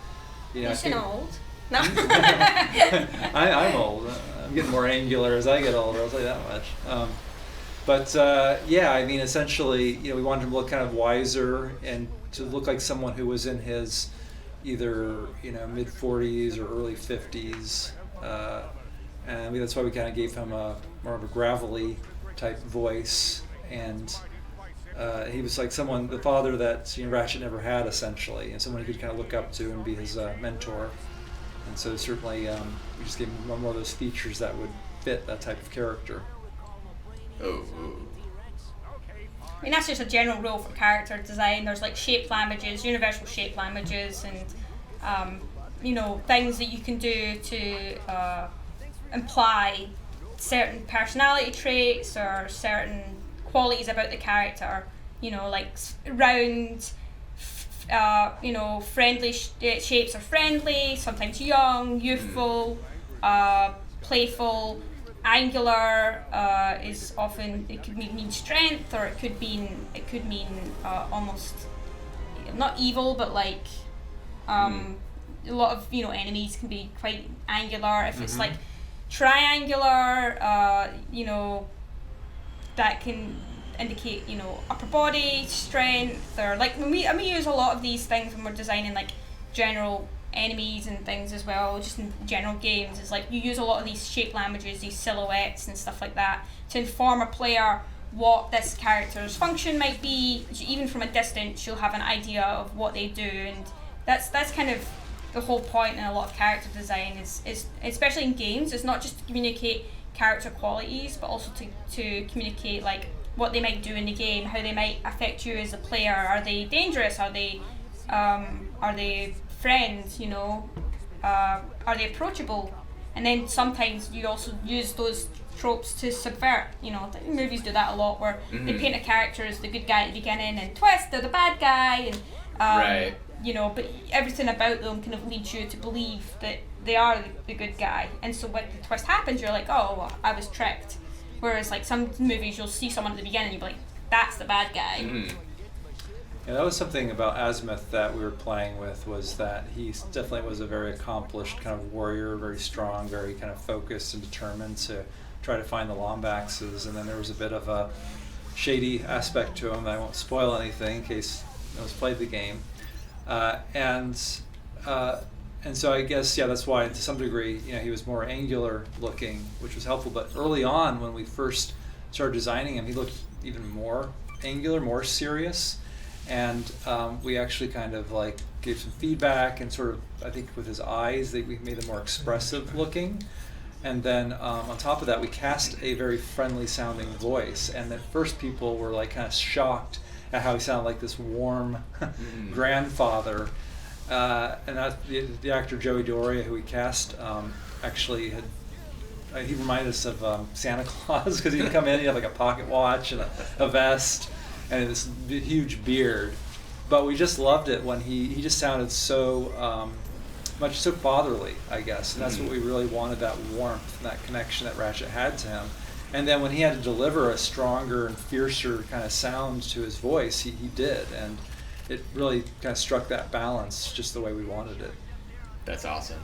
I think old. No. I'm old. I'm getting more angular as I get older. I'll tell you that much. But I mean, essentially, we wanted him to look kind of wiser and to look like someone who was in his either mid 40s or early 50s. And that's why we kind of gave him a more of a gravelly type voice, and he was like the father that Ratchet never had, essentially, and someone he could kind of look up to and be his mentor. And so certainly we just gave him one more of those features that would fit that type of character. Oh. I mean, that's just a general rule for character design. There's like shape languages, universal shape languages, and things that you can do to imply certain personality traits or certain qualities about the character. Like round, friendly shapes are friendly, sometimes young, youthful, playful. Angular is often, it could mean strength, or it could mean almost not evil, but like a lot of enemies can be quite angular. If it's like triangular, that can indicate upper body strength, or like when we use a lot of these things when we're designing like general enemies and things as well, just in general games. It's like you use a lot of these shape languages, these silhouettes and stuff like that, to inform a player what this character's function might be. Even from a distance, you'll have an idea of what they do, and that's kind of the whole point in a lot of character design. Is especially in games, it's not just to communicate character qualities, but also to communicate like what they might do in the game, how they might affect you as a player. Are they dangerous? Are they friends, are they approachable? And then sometimes you also use those tropes to subvert, movies do that a lot, where they paint a character as the good guy at the beginning and twist, they're the bad guy, and right. But everything about them kind of leads you to believe that they are the good guy, and so when the twist happens, you're like, oh, well, I was tricked. Whereas like some movies, you'll see someone at the beginning and you'll be like, that's the bad guy. Yeah, that was something about Azimuth that we were playing with, was that he definitely was a very accomplished kind of warrior, very strong, very kind of focused and determined to try to find the Lombaxes. And then there was a bit of a shady aspect to him. I won't spoil anything in case no one's played the game. And so I guess, that's why to some degree, he was more angular looking, which was helpful. But early on, when we first started designing him, he looked even more angular, more serious. And we actually kind of like gave some feedback, and sort of, I think with his eyes, we made them more expressive looking. And then on top of that, we cast a very friendly sounding voice. And at first people were like kind of shocked at how he sounded like this warm grandfather. And the actor Joey Doria, who we cast, actually he reminded us of Santa Claus, because he'd come in, he'd have like a pocket watch and a vest and this huge beard. But we just loved it when he just sounded so much so fatherly, I guess. And that's what we really wanted, that warmth and that connection that Ratchet had to him. And then when he had to deliver a stronger and fiercer kind of sound to his voice, he did. And it really kind of struck that balance just the way we wanted it. That's awesome.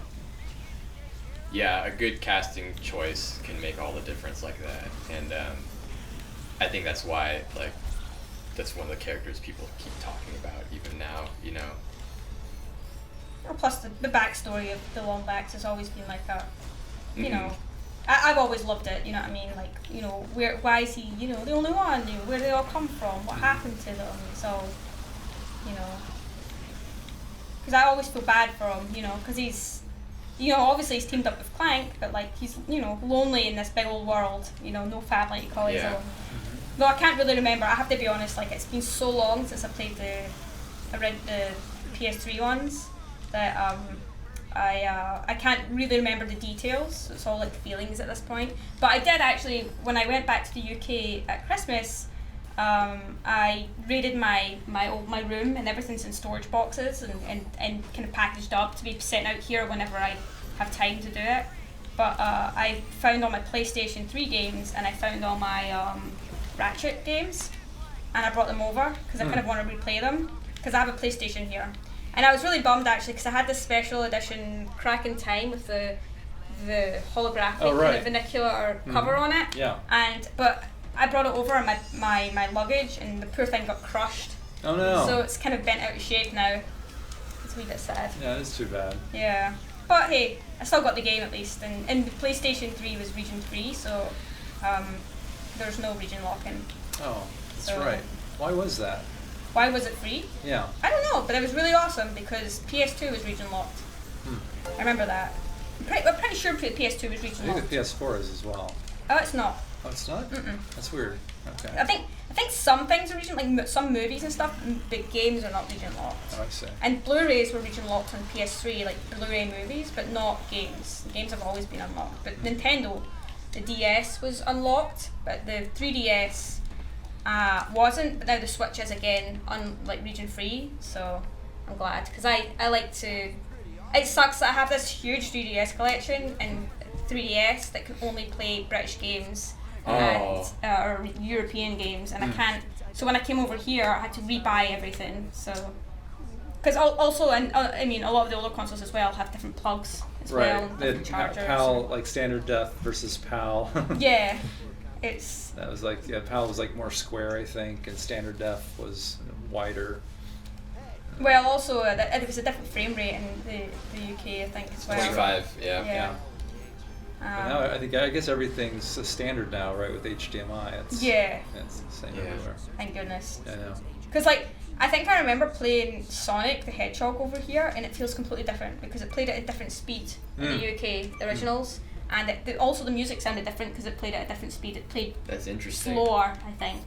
Yeah, a good casting choice can make all the difference like that. And I think that's why, like, that's one of the characters people keep talking about even now, Well, plus the backstory of the Lombax has always been like a, I've always loved it, you know what I mean? Like, you know, why is he, you know, the only one? You know, where do they all come from? What happened to them? So, you know, because I always feel bad for him, you know, because he's, you know, obviously he's teamed up with Clank, but like he's, you know, lonely in this big old world, you know, no family to call his own. Though I can't really remember. I have to be honest. Like, it's been so long since I played the PS3 ones that I can't really remember the details. It's all like feelings at this point. But I did actually, when I went back to the UK at Christmas, I raided my room, and everything's in storage boxes and kind of packaged up to be sent out here whenever I have time to do it. But I found all my PlayStation 3 games, and I found all my Ratchet games, and I brought them over because I kind of want to replay them because I have a PlayStation here. And I was really bummed actually because I had this special edition Crack in Time with the holographic kind of vernacular cover on it. Yeah. But I brought it over in my luggage, and the poor thing got crushed. Oh no. So it's kind of bent out of shape now. It's a wee bit sad. Yeah, it's too bad. Yeah. But hey, I still got the game at least, and the PlayStation 3 was region 3, so there's no region locking. Oh, that's right. Why was that? Why was it free? Yeah. I don't know, but it was really awesome because PS2 was region locked. I remember that. I'm pretty sure PS2 was region locked. I think the PS4 is as well. Oh, it's not. Oh, it's not? Mm-mm. That's weird. Okay. I think some things are region, like some movies and stuff, but games are not region locked. Oh, I see. And Blu-rays were region locked on PS3, like Blu-ray movies, but not games. Games have always been unlocked. But Nintendo, the DS was unlocked, but the 3DS wasn't. But now the Switch is again region free. So I'm glad because I like to. It sucks that I have this huge 3DS collection and 3DS that can only play British games and or European games, and I can't. So when I came over here, I had to rebuy everything. So because also, and I mean, a lot of the older consoles as well have different plugs as well, different chargers. PAL, like standard def versus PAL. Yeah, it's. That was like PAL was like more square, I think, and standard def was wider. Well, also there was a different frame rate in the UK, I think, as well. 25, yeah. But now I guess everything's standard now, right? With HDMI, it's the same everywhere. Thank goodness. I know. Because I think I remember playing Sonic the Hedgehog over here, and it feels completely different because it played at a different speed in the UK, the originals, and also the music sounded different because it played at a different speed. It played That's interesting. slower, I think.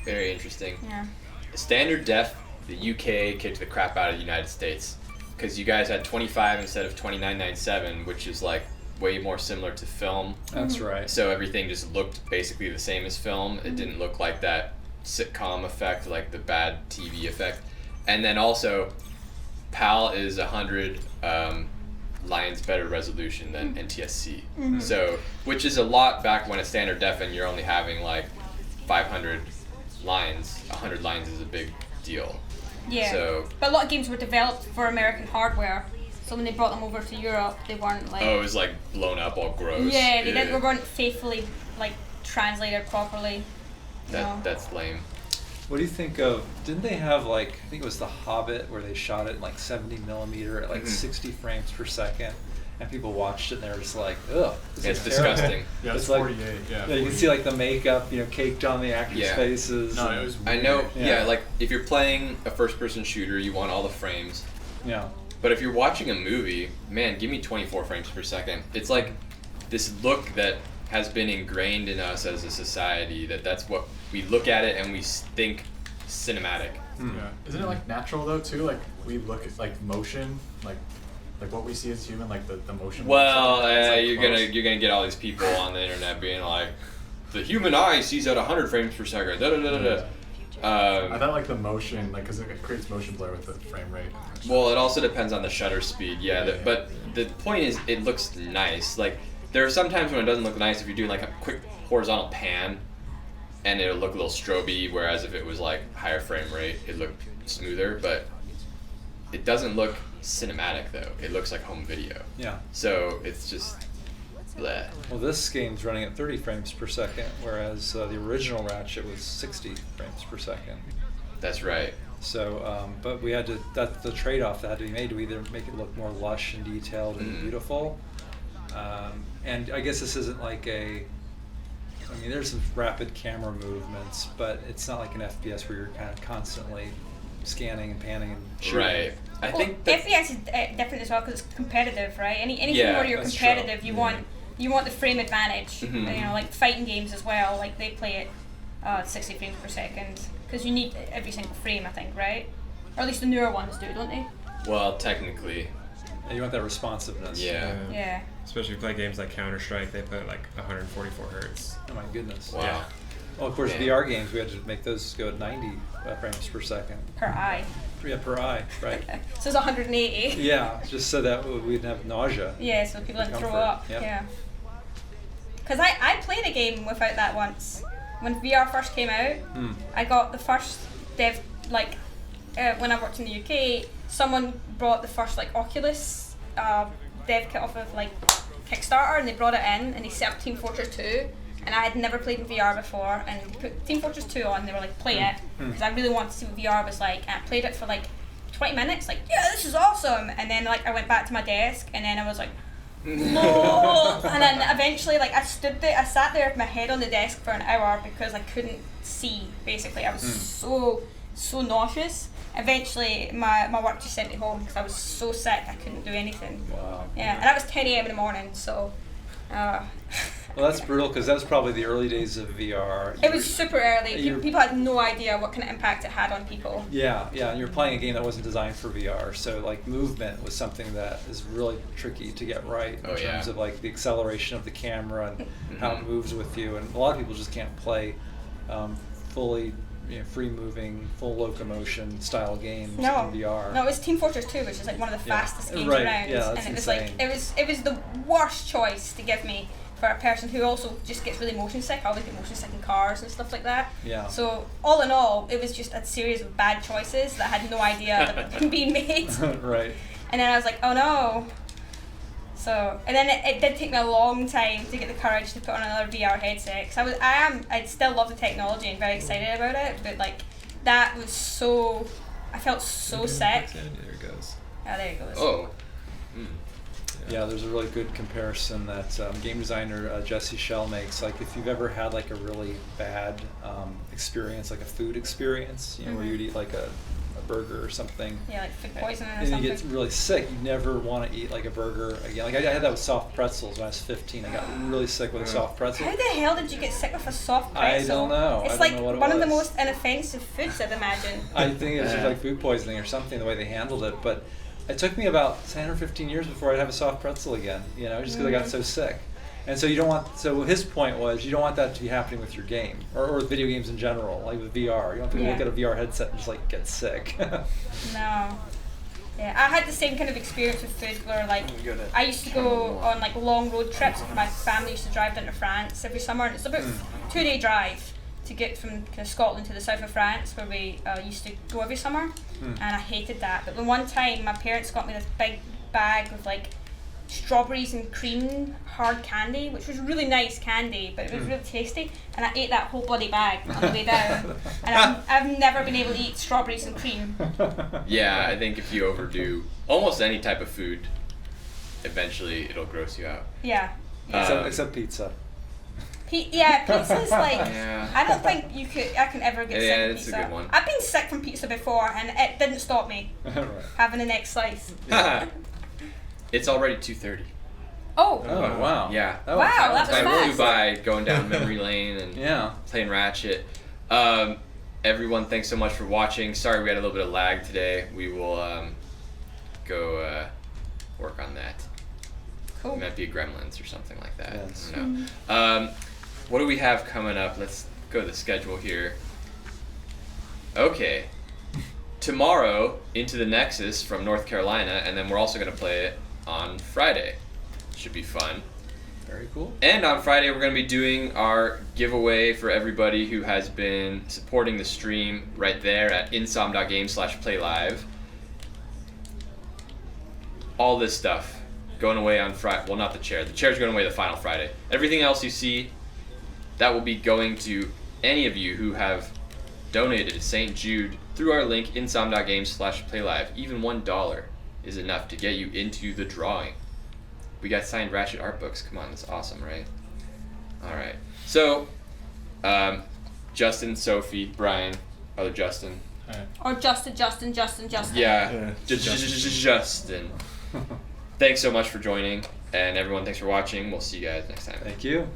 Very interesting. Yeah. Standard def, the UK kicked the crap out of the United States because you guys had 25 instead of 29.97, which is like way more similar to film. That's right. So everything just looked basically the same as film. It didn't look like that sitcom effect, like the bad TV effect. And then also, PAL is 100 lines better resolution than NTSC. So, which is a lot back when it's standard def and you're only having like 500 lines. 100 lines is a big deal. Yeah. So, but a lot of games were developed for American hardware. So when they brought them over to Europe, they weren't like. Oh, it was like blown up, all gross. Yeah, they weren't faithfully like translated properly. That's lame. What do you think of? Didn't they have like I think it was The Hobbit where they shot it in like 70mm at like 60 frames per second, and people watched it and they were just like, ugh. It's disgusting. Yeah, it's like 48. Yeah, you can see like the makeup, caked on the actors' faces. No, it was weird. I know. Yeah. Like if you're playing a first-person shooter, you want all the frames. Yeah. But if you're watching a movie, man, give me 24 frames per second. It's like this look that has been ingrained in us as a society that's what we look at it and we think cinematic. Yeah. Isn't it like natural though too? Like we look at like motion, like what we see as human, like the motion. Well, like you're gonna get all these people on the internet being like, the human eye sees at 100 frames per second. Da da da da da. I thought like the motion, like because it creates motion blur with the frame rate. Well, it also depends on the shutter speed. But the point is, it looks nice. Like there are some times when it doesn't look nice if you're doing like a quick horizontal pan, and it'll look a little stroby. Whereas if it was like higher frame rate, it looked smoother. But it doesn't look cinematic though. It looks like home video. Yeah. So it's just. Bleh. Well, this game's running at 30 frames per second, whereas the original Ratchet was 60 frames per second. That's right. So, but we had to, that's the trade-off that had to be made to either make it look more lush and detailed and beautiful, And I guess this isn't like there's some rapid camera movements, but it's not like an FPS where you're kind of constantly scanning and panning and shooting. Right. I think FPS is different as well because it's competitive, right? Anything where you're competitive, true. you want the frame advantage. Mm-hmm. Like fighting games as well. Like they play it 60 frames per second because you need every single frame, I think, right? Or at least the newer ones do, don't they? Well, technically. Yeah, you want that responsiveness. Yeah. Especially if you play games like Counter-Strike, they put like 144 hertz. Oh my goodness. Wow. Yeah. Well, of course, Yeah. VR games, we had to make those go at 90 frames per second. Per eye. Yeah, per eye, right. So it's 180. Yeah, just so that we didn't have nausea. Yeah, so people didn't throw Comfort, up. yep. Yeah. Because I played a game without that once. When VR first came out, I got the first dev, when I worked in the UK, someone brought the first Oculus dev kit off of Kickstarter, and they brought it in and they set up Team Fortress 2, and I had never played in VR before, and they put Team Fortress 2 on, they were like, play it, because I really wanted to see what VR was like, and I played it for 20 minutes, yeah, this is awesome, and then I went back to my desk, and then I was like, lol, and then eventually I sat there with my head on the desk for an hour because I couldn't see, basically. I was so nauseous. Eventually my work just sent me home because I was so sick I couldn't do anything. Wow. Yeah, and that was 10 a.m. in the morning, so Well, that's brutal because that was probably the early days of VR. it was super early. People had no idea what kind of impact it had on people. Yeah, and you're playing a game that wasn't designed for VR, so movement was something that is really tricky to get right in terms of the acceleration of the camera and how it moves with you, and a lot of people just can't play fully free moving, full locomotion style games in VR. No, it was Team Fortress 2, which is one of the fastest games right. around, Yeah, that's and insane. it was the worst choice to give me for a person who also just gets really motion sick. I always get motion sick in cars and stuff like that. Yeah. So all in all, it was just a series of bad choices that I had no idea that were being made. Right. And then I was like, oh no. So, and then it did take me a long time to get the courage to put on another VR headset. Cause I still love the technology and very excited about it, but that was so, I felt so sick. There it goes. Oh, there it goes. Oh. Yeah, there's a really good comparison that game designer Jesse Schell makes. If you've ever had a really bad experience, a food experience, where you'd eat a burger or something. Yeah, food poisoning or and something. you get really sick, you never want to eat a burger again. I had that with soft pretzels when I was 15. I got really sick with a soft pretzel. How the hell did you get sick with a soft pretzel? I don't know. It's I don't know what it one of the was. most inoffensive foods, I'd imagine. I think it was just food poisoning or something, the way they handled it. But it took me about 10 or 15 years before I'd have a soft pretzel again, just because I got so sick. And so his point was, you don't want that to be happening with your game, or with video games in general, with VR. You don't want people to look at a VR headset and just get sick. No. Yeah, I had the same kind of experience with food where I used to go on long road trips. My family used to drive down to France every summer, and it's about a 2-day drive to get from Scotland to the south of France, where we used to go every summer, and I hated that. But the one time my parents got me this big bag of strawberries and cream hard candy, which was really nice candy, but it was really tasty, and I ate that whole bloody bag on the way down, and I've never been able to eat strawberries and cream. Yeah, I think if you overdo almost any type of food, eventually it'll gross you out. Yeah. Except pizza. Pizza's Yeah. I don't think I can ever get sick Yeah, from it's pizza. a good one. I've been sick from pizza before, and it didn't stop me Right. having the next slice. It's already 2:30. Oh. Oh, wow. Yeah. That Wow, was that was I fast. flew by going down memory lane and Yeah. playing Ratchet. Everyone, thanks so much for watching. Sorry we had a little bit of lag today. We will go work on that. Cool. It might be Gremlins or something like that. Yes. I don't know. What do we have coming up? Let's go to the schedule here. Okay. Tomorrow, Into the Nexus from North Carolina, and then we're also going to play it on Friday. Should be fun. Very cool. And on Friday, we're going to be doing our giveaway for everybody who has been supporting the stream right there at insom.game/playlive. All this stuff going away on Friday. Well, not the chair. The chair's going away the final Friday. Everything else you see, that will be going to any of you who have donated to St. Jude through our link, insom.game/playlive. Even $1 is enough to get you into the drawing. We got signed Ratchet art books. Come on, that's awesome, right? All right. So, Justin, Sophie, Brian, other Justin. Or Justin. Yeah. Justin. Thanks so much for joining, and everyone, thanks for watching. We'll see you guys next time. Thank you.